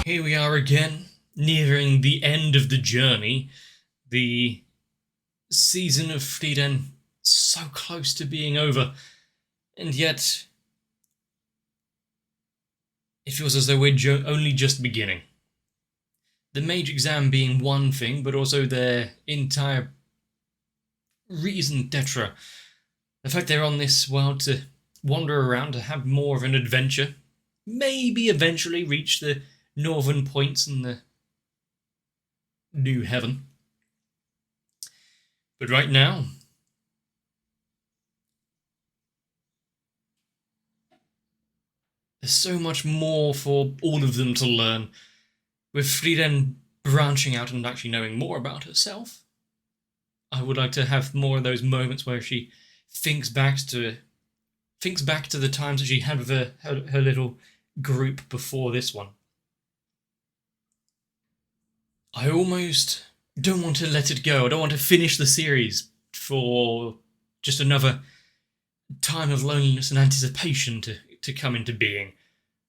Here we are again, nearing the end of the journey. The season of Frieren so close to being over, and yet it feels as though we're only just beginning. The mage exam being one thing, but also their entire reason d'etre. The fact they're on this world to wander around, to have more of an adventure, maybe eventually reach the northern points in the new heaven. But right now, there's so much more for all of them to learn, with Frieren branching out and actually knowing more about herself. I would like to have more of those moments where she thinks back to the times that she had with her little group before this one. I almost don't want to let it go. I don't want to finish the series for just another time of loneliness and anticipation to come into being.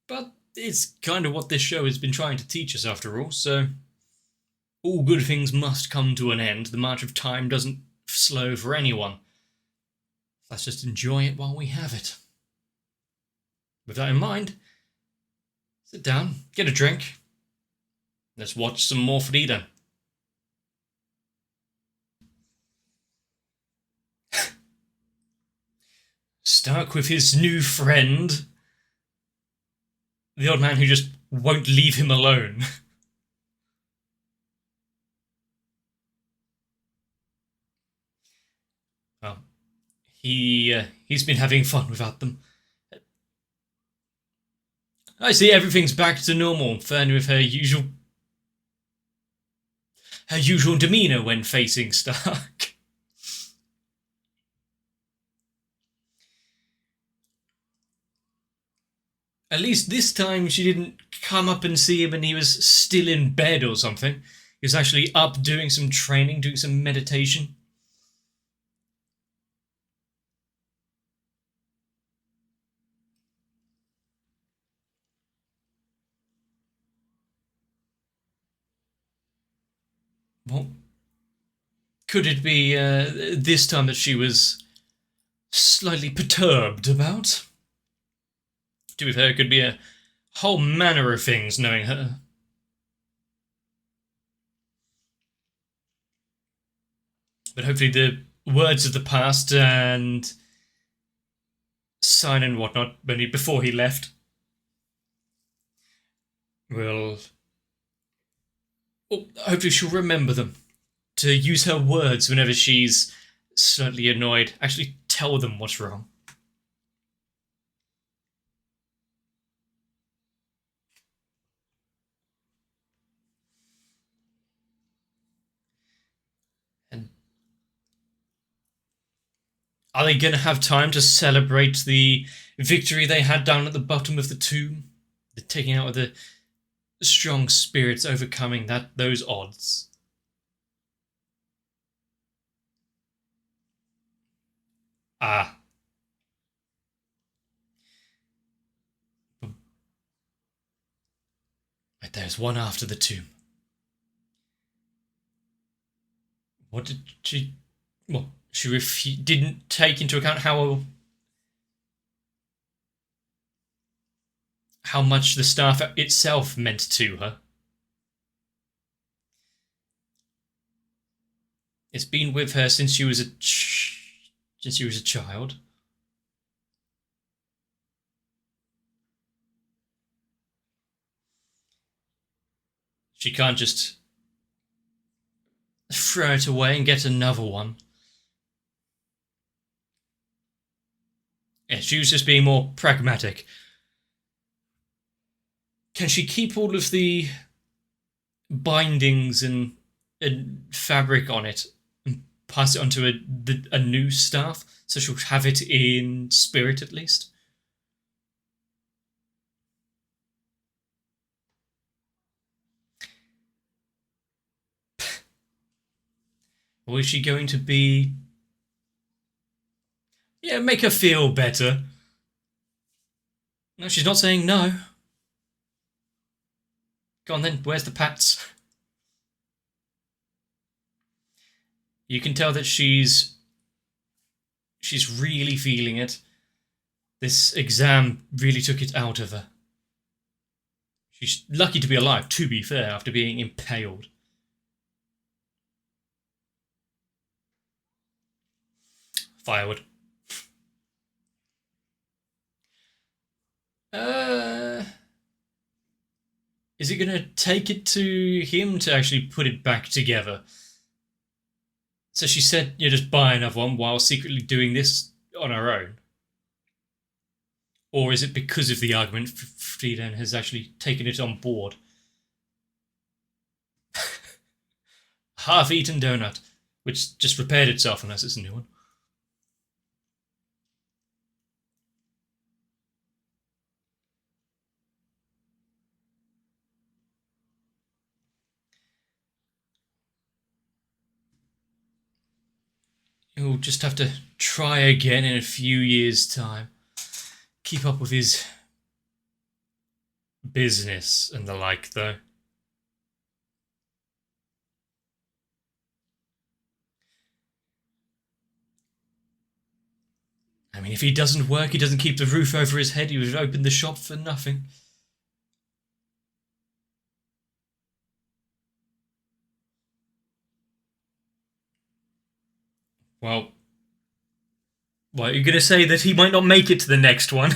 But it's kind of what this show has been trying to teach us after all, so all good things must come to an end. The march of time doesn't slow for anyone. Let's just enjoy it while we have it. With that in mind, sit down, get a drink. Let's watch some more Frieren. Stuck with his new friend, the old man who just won't leave him alone. Well, he's been having fun without them. I see everything's back to normal. Fern with her usual demeanour when facing Stark. At least this time she didn't come up and see him and he was still in bed or something. He was actually up doing some training, doing some meditation. Well, could it be this time that she was slightly perturbed about? To be fair, it could be a whole manner of things knowing her. But hopefully the words of the past and sign and whatnot before he left will... Well, hopefully she'll remember them. To use her words whenever she's slightly annoyed. Actually tell them what's wrong. And are they going to have time to celebrate the victory they had down at the bottom of the tomb? The taking out of the strong spirits, overcoming those odds. Ah. But there's one after the tomb. What did she... Well, she didn't take into account how much the staff itself meant to her. It's been with her since she was a child. She can't just throw it away and get another one. Yeah, she was just being more pragmatic. Can she keep all of the bindings and fabric on it and pass it on to a new staff so she'll have it in spirit at least? Or is she going to be... Yeah, make her feel better. No, she's not saying no. Go on then, where's the pats? You can tell that she's really feeling it. This exam really took it out of her. She's lucky to be alive, to be fair, after being impaled. Firewood. Is it gonna take it to him to actually put it back together? So she said, you just buy another one while secretly doing this on her own. Or is it because of the argument Frieren has actually taken it on board? Half-eaten donut, which just repaired itself unless it's a new one. He'll just have to try again in a few years' time. Keep up with his business and the like, though. I mean, if he doesn't work, he doesn't keep the roof over his head, he would open the shop for nothing. Well, what, you're going to say that he might not make it to the next one?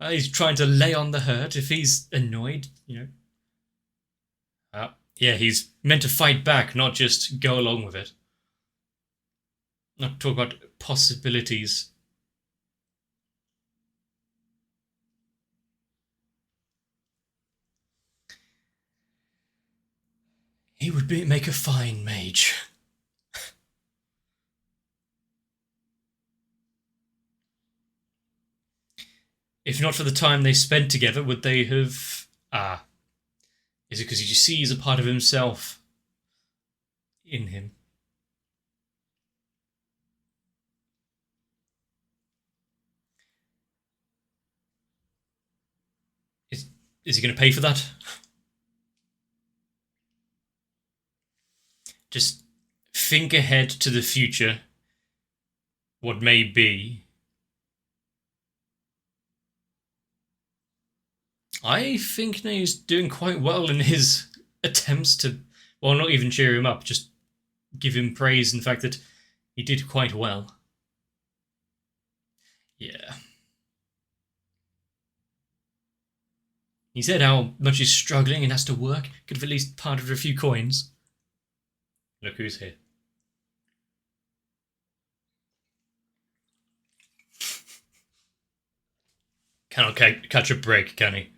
He's trying to lay on the hurt. If he's annoyed, you know. Yeah, he's meant to fight back, not just go along with it. Not talk about possibilities. He would make a fine mage. If not for the time they spent together, would they have... Is it because he sees a part of himself in him? Is he going to pay for that? Just think ahead to the future. What may be. I think he's doing quite well in his attempts to, well, not even cheer him up, just give him praise in the fact that he did quite well. Yeah. He said how much he's struggling and has to work. Could have at least parted a few coins. Look who's here. Cannot catch a break, can he?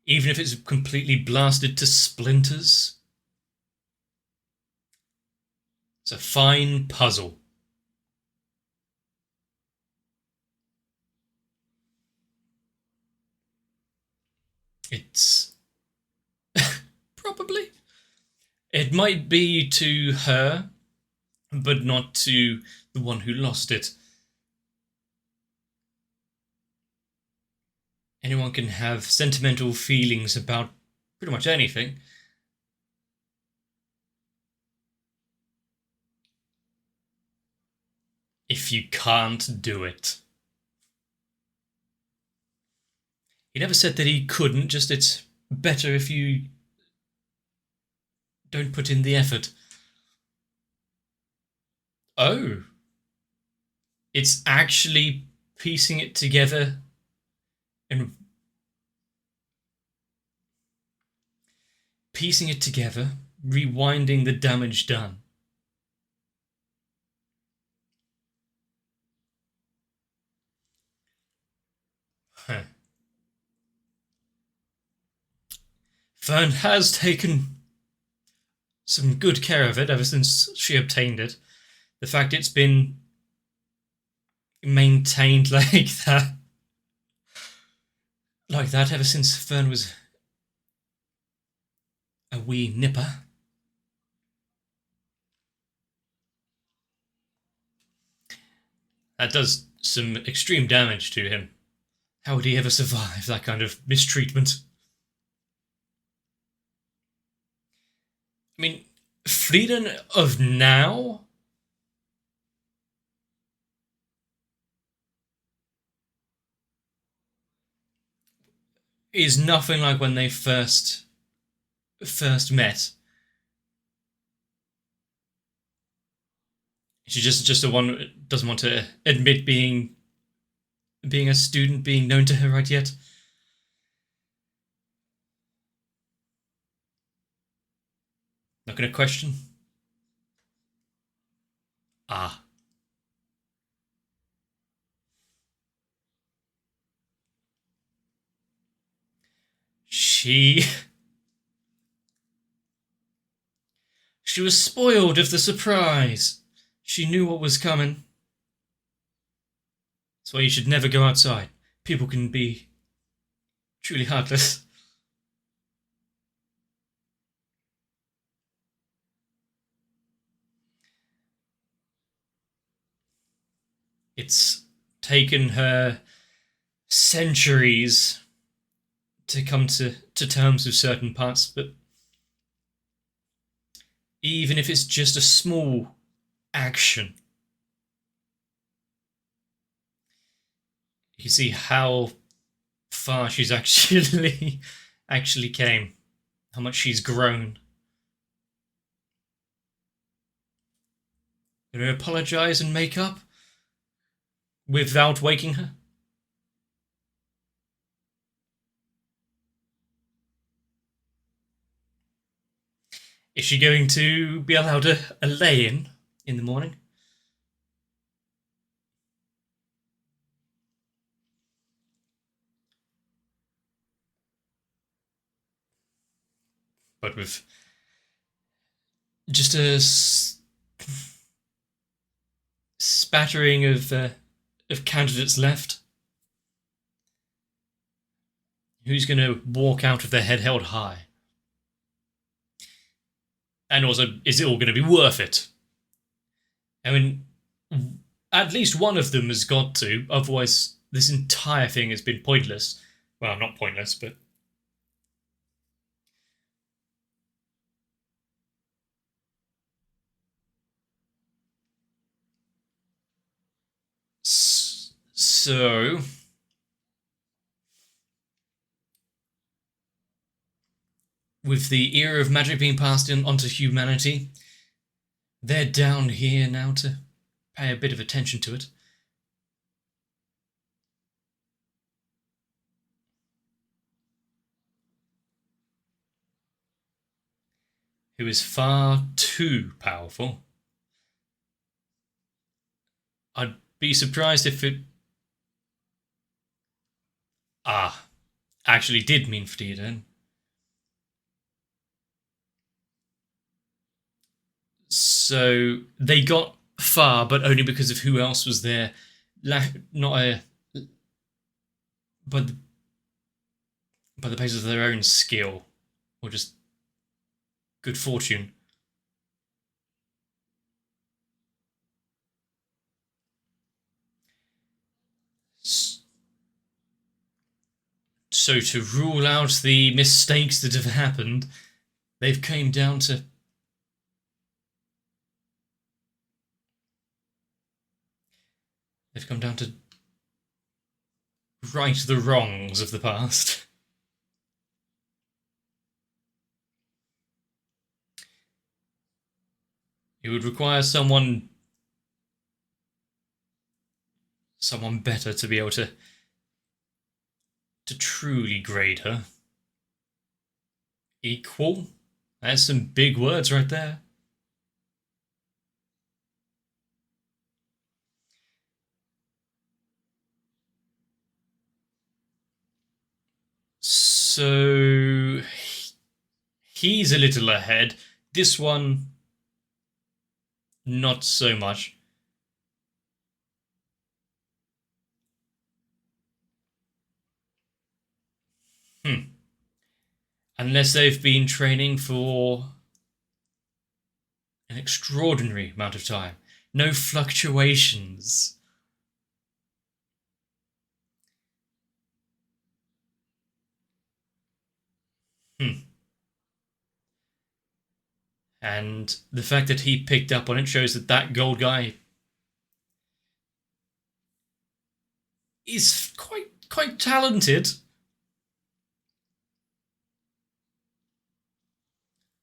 Even if it's completely blasted to splinters. It's a fine puzzle. It's... probably. It might be to her, but not to the one who lost it. Anyone can have sentimental feelings about pretty much anything. If you can't do it. He never said that he couldn't, just it's better if you don't put in the effort. Oh. It's actually piecing it together and rewinding the damage done. Huh. Fern has taken some good care of it ever since she obtained it. The fact it's been maintained like that ever since Fern was a wee nipper. That does some extreme damage to him. How would he ever survive that kind of mistreatment? I mean, Frieren of now is nothing like when they first met. She's just the one who doesn't want to admit being a student, being known to her right yet. Not gonna question. Ah. She was spoiled of the surprise. She knew what was coming. That's why you should never go outside. People can be truly heartless. It's taken her centuries to come to terms with certain parts, but even if it's just a small action, you see how far she's actually came, how much she's grown. Gonna apologize and make up without waking her? Is she going to be allowed a lay-in the morning? But with just a spattering of candidates left, who's going to walk out with their head held high? And also, is it all going to be worth it? I mean, at least one of them has got to, otherwise this entire thing has been pointless. Well, not pointless, but... So... with the era of magic being passed onto humanity, they're down here now to pay a bit of attention to it. Who is far too powerful. I'd be surprised if it... actually did mean Frieren. So they got far, but only because of who else was there. Not a... But by the basis of their own skill, or just good fortune. So to rule out the mistakes that have happened, they've came down to... They've come down to right the wrongs of the past. It would require someone better to be able to truly grade her. Equal? That's some big words right there. So he's a little ahead. This one, not so much. Unless they've been training for an extraordinary amount of time. No fluctuations. Hmm. And the fact that he picked up on it shows that that gold guy is quite talented.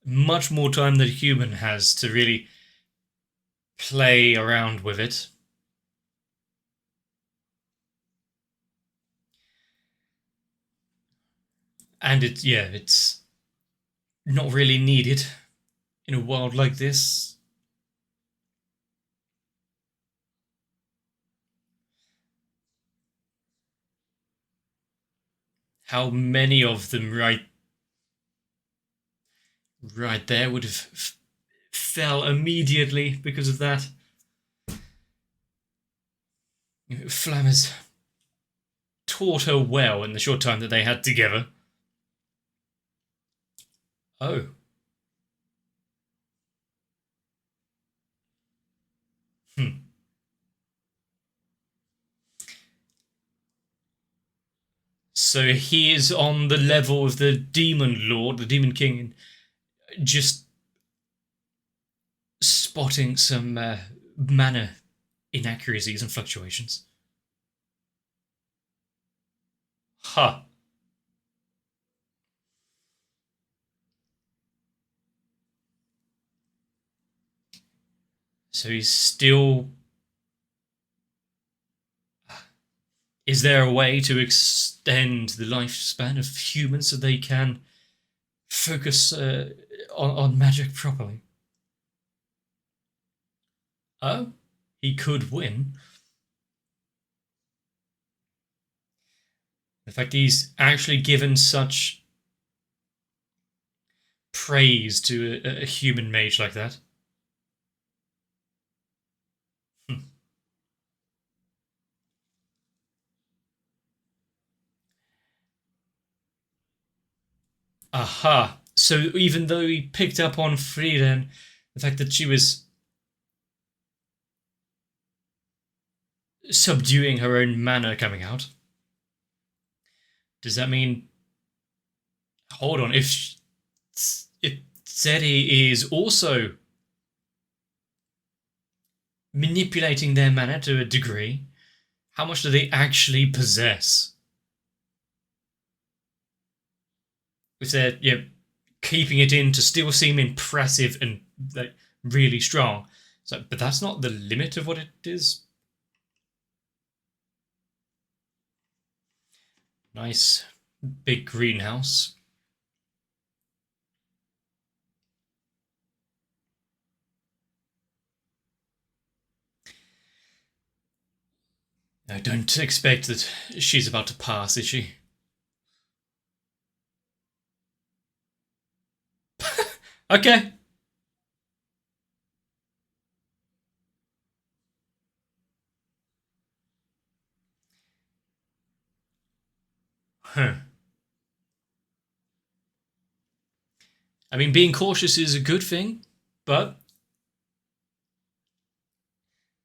Much more time than a human has to really play around with it. And it's not really needed in a world like this. How many of them right there would have fell immediately because of that? Flammers taught her well in the short time that they had together. Oh. Hmm. So he is on the level of the Demon Lord, the Demon King, and just spotting some mana inaccuracies and fluctuations. Huh. So he's still. Is there a way to extend the lifespan of humans so they can focus on magic properly? Oh, he could win. The fact he's actually given such praise to a human mage like that. Hmm. Aha. So even though he picked up on Frieren, the fact that she was subduing her own mana coming out, does that mean? Hold on. If Zeri is also manipulating their mana to a degree, how much do they actually possess? If they're keeping it in to still seem impressive and like really strong, so but that's not the limit of what it is. Nice big greenhouse. I don't expect that she's about to pass, is she? Okay. Huh. I mean, being cautious is a good thing, but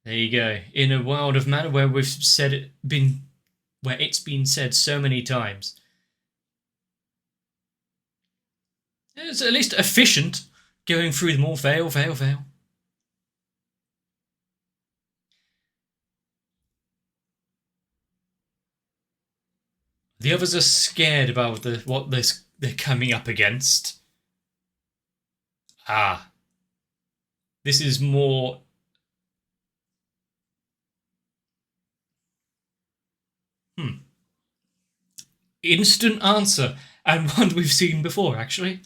there you go. In a world of mana where where it's been said so many times, it's at least efficient going through them all. Fail, fail, fail. The others are scared about what they're coming up against. Ah, this is more. Hmm. Instant answer, and one we've seen before, actually.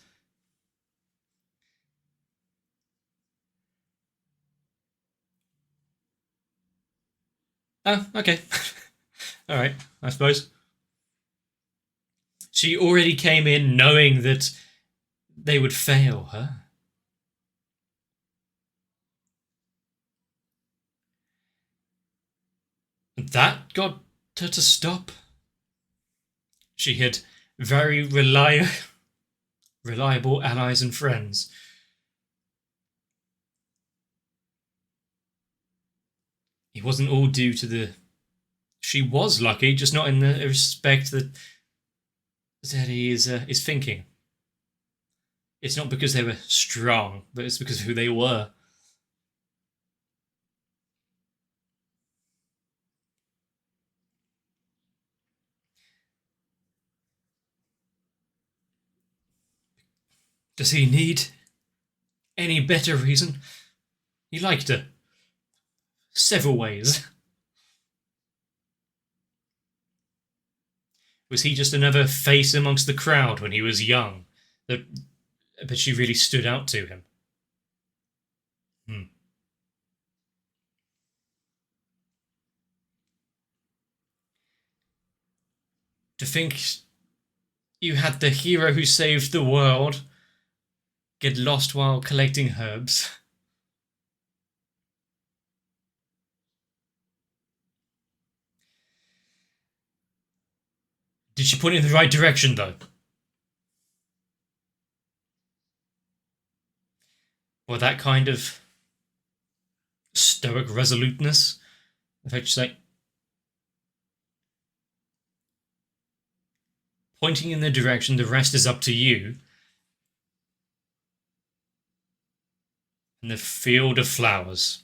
Oh, okay. All right, I suppose. She already came in knowing that they would fail her. That got her to stop. She had very reliable allies and friends. It wasn't all due to the. She was lucky, just not in the respect that Zeddy is thinking. It's not because they were strong, but it's because of who they were. Does he need any better reason? He liked her. Several ways. Was he just another face amongst the crowd when he was young? But she really stood out to him. To think you had the hero who saved the world get lost while collecting herbs. Did she point in the right direction, though? Or that kind of stoic resoluteness? In fact, she's like pointing in the direction, the rest is up to you. And the field of flowers.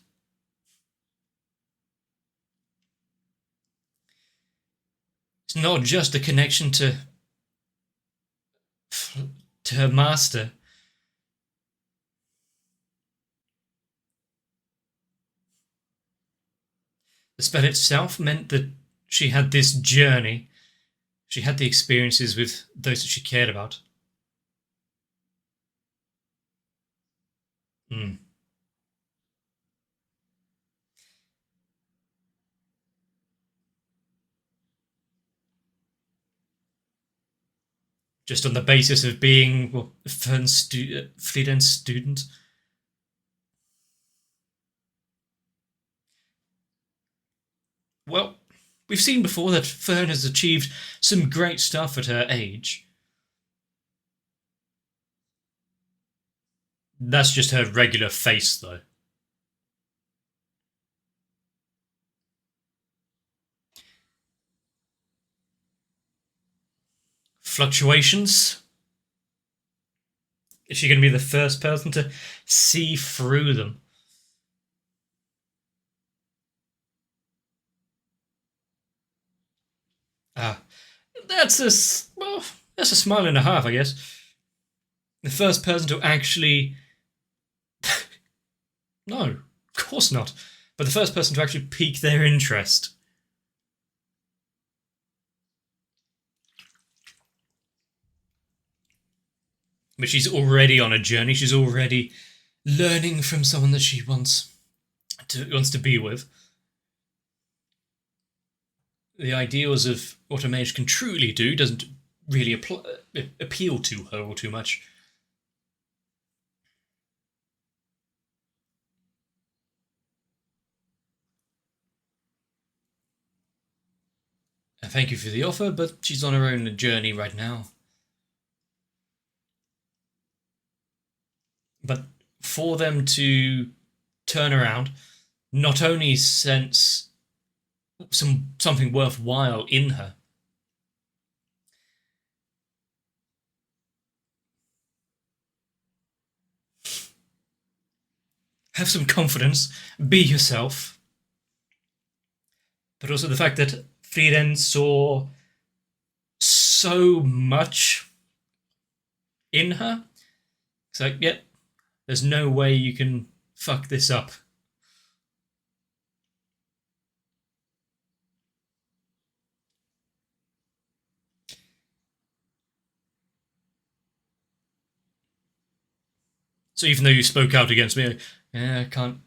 It's not just a connection to her master. The spell itself meant that she had this journey. She had the experiences with those that she cared about. Just on the basis of being a Frieren student. Well, we've seen before that Fern has achieved some great stuff at her age. That's just her regular face, though. Fluctuations? Is she going to be the first person to see through them? That's a smile and a half, I guess. The first person to actually no, of course not. But the first person to actually pique their interest. But she's already on a journey. She's already learning from someone that she wants to be with. The ideals of what a mage can truly do doesn't really appeal to her all too much. Thank you for the offer, but she's on her own journey right now. But for them to turn around, not only sense something worthwhile in her, have some confidence, be yourself, but also the fact that Frieren saw so much in her. It's like, yep, there's no way you can fuck this up. So even though you spoke out against me, I can't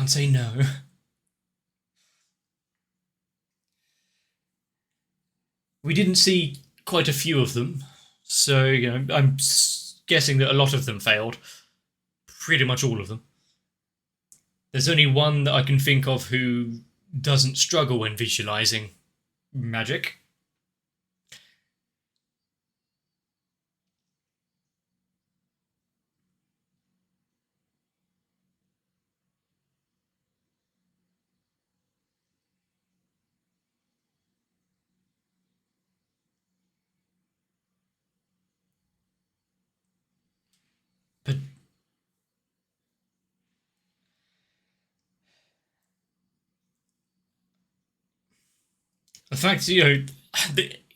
say no. We didn't see quite a few of them, so I'm guessing that a lot of them failed. Pretty much all of them. There's only one that I can think of who doesn't struggle when visualizing magic. The fact, the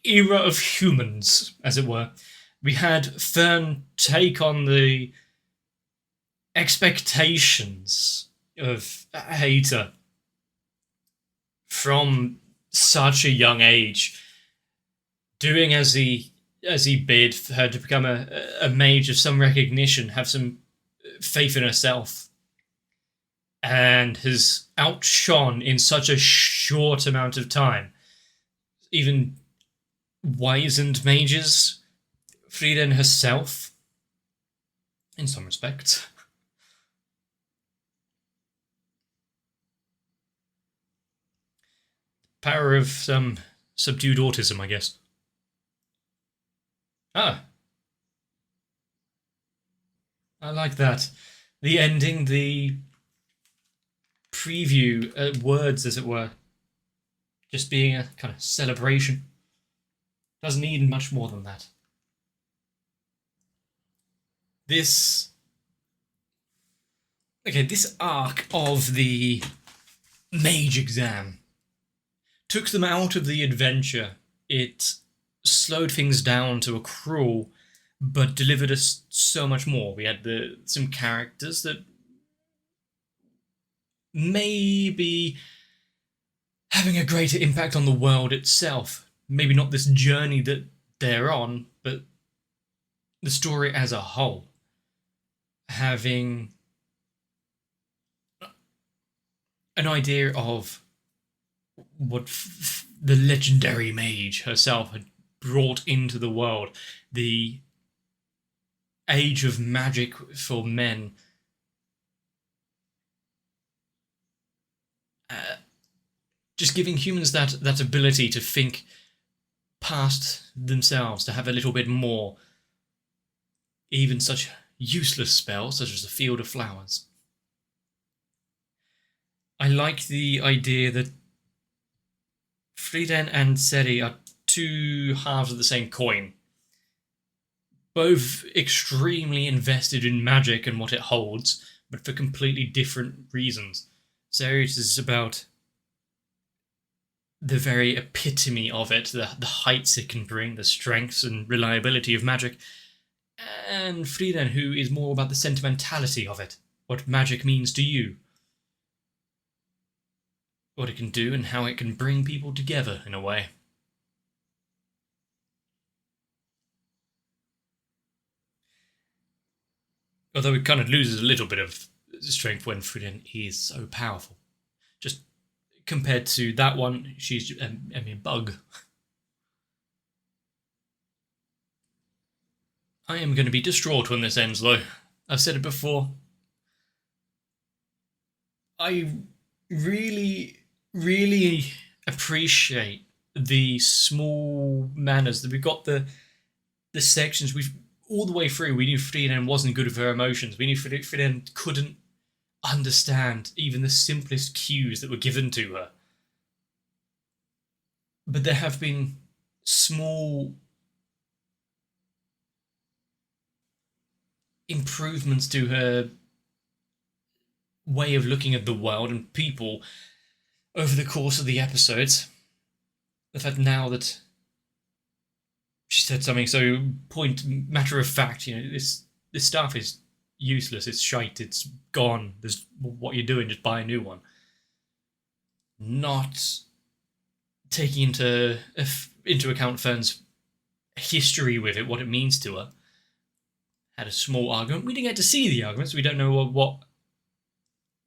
era of humans, as it were, we had Fern take on the expectations of a hater from such a young age, doing as he bid for her to become a mage of some recognition, have some faith in herself, and has outshone in such a short amount of time even wizened mages, Frieren herself, in some respects. Power of some subdued autism, I guess. Ah, I like that. The ending, the preview, words, as it were, just being a kind of celebration. Doesn't need much more than that. This arc of the mage exam took them out of the adventure. It slowed things down to a crawl, but delivered us so much more. We had some characters that may be having a greater impact on the world itself. Maybe not this journey that they're on, but the story as a whole. Having an idea of what the legendary mage herself had brought into the world, the age of magic for men. Just giving humans that ability to think past themselves, to have a little bit more. Even such useless spells such as the Field of Flowers. I like the idea that Frieren and Seri are two halves of the same coin. Both extremely invested in magic and what it holds, but for completely different reasons. Seri is about the very epitome of it, the heights it can bring, the strengths and reliability of magic, and Frieren, who is more about the sentimentality of it, what magic means to you, what it can do and how it can bring people together in a way. Although it kind of loses a little bit of strength when Frieren is so powerful. Just compared to that one, she's a bug. I am going to be distraught when this ends, though. I've said it before. I really, really appreciate the small manners that we've got. The sections we've all the way through. We knew Frieren wasn't good with her emotions. We knew Frieren couldn't understand even the simplest cues that were given to her. But there have been small improvements to her way of looking at the world and people over the course of the episodes. The fact now that she said something so matter of fact, this stuff is useless, it's shite, it's gone, there's what you're doing, just buy a new one. Not taking into account Fern's history with it, what it means to her. Had a small argument. We didn't get to see the arguments. We don't know what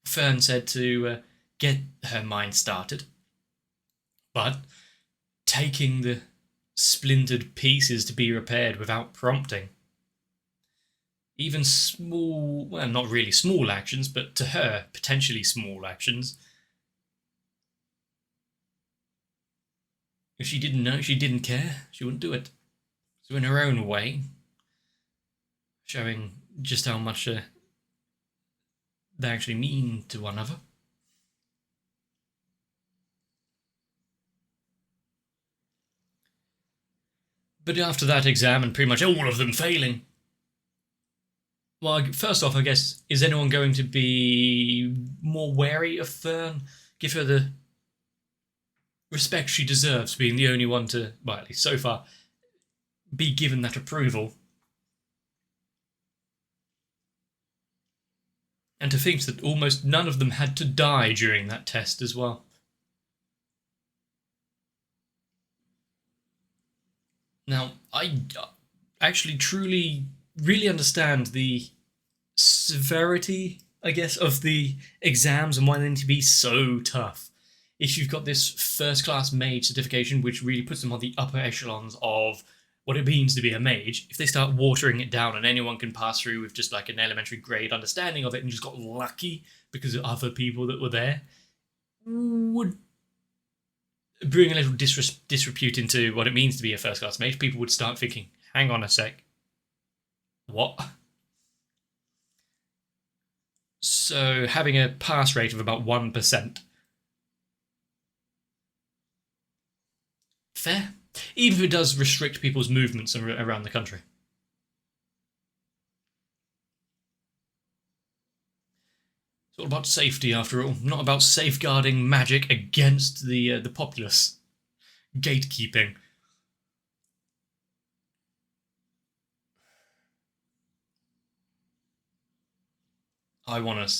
Fern said to get her mind started. But taking the splintered pieces to be repaired without prompting. Even small, well, not really small actions, but to her, potentially small actions. If she didn't know, she didn't care, she wouldn't do it. So in her own way, showing just how much they actually mean to one another. But after that exam, and pretty much all of them failing, well, first off, I guess, is anyone going to be more wary of Fern? Give her respect she deserves, being the only one to, well, at least so far, be given that approval. And to think that almost none of them had to die during that test as well. Now, I actually truly, really understand the severity, I guess, of the exams and why they need to be so tough. If you've got this first-class mage certification, which really puts them on the upper echelons of what it means to be a mage, if they start watering it down and anyone can pass through with just like an elementary grade understanding of it and just got lucky because of other people that were there, would bring a little disrepute into what it means to be a first-class mage. People would start thinking, hang on a sec, what? So having a pass rate of about 1%. Fair. Even if it does restrict people's movements around the country. It's all about safety, after all, not about safeguarding magic against the populace. Gatekeeping. I want to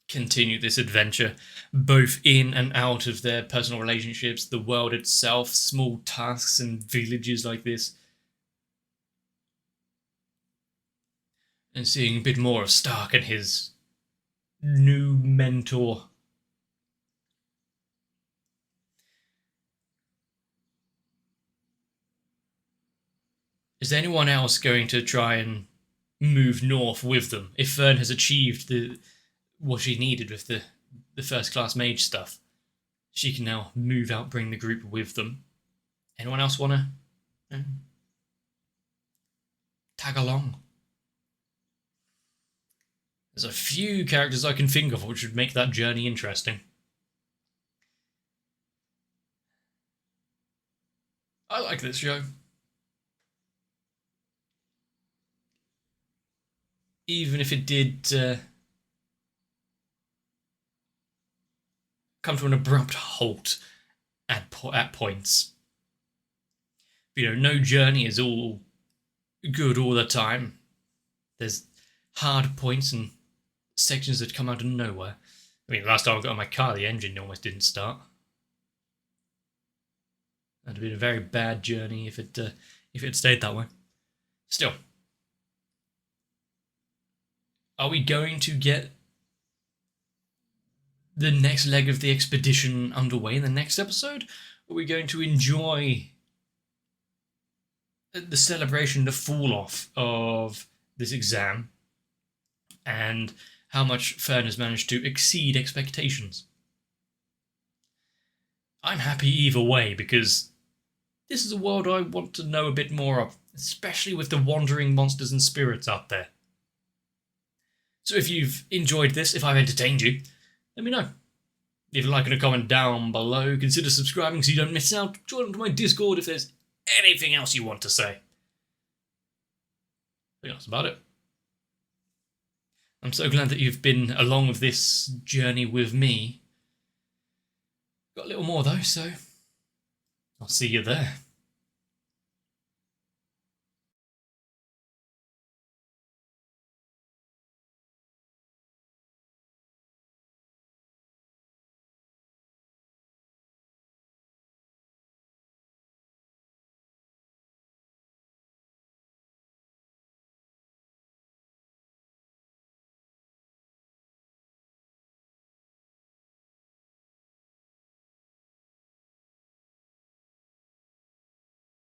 continue this adventure, both in and out of their personal relationships, the world itself, small tasks and villages like this. And seeing a bit more of Stark and his new mentor. Is anyone else going to try and move north with them? If Fern has achieved what she needed with the first-class mage stuff, she can now move out, bring the group with them. Anyone else want to tag along? There's a few characters I can think of which would make that journey interesting. I like this show. Even if it did come to an abrupt halt at points. No journey is all good all the time. There's hard points and sections that come out of nowhere. I mean, last time I got in my car, the engine almost didn't start. That'd have been a very bad journey if it had stayed that way. Still, are we going to get the next leg of the expedition underway in the next episode? Or are we going to enjoy the celebration, the fall-off of this exam, and how much Fern has managed to exceed expectations? I'm happy either way, because this is a world I want to know a bit more of, especially with the wandering monsters and spirits out there. So if you've enjoyed this, if I've entertained you, let me know. Leave a like and a comment down below. Consider subscribing so you don't miss out. Join onto my Discord if there's anything else you want to say. I think that's about it. I'm so glad that you've been along with this journey with me. Got a little more though, so I'll see you there.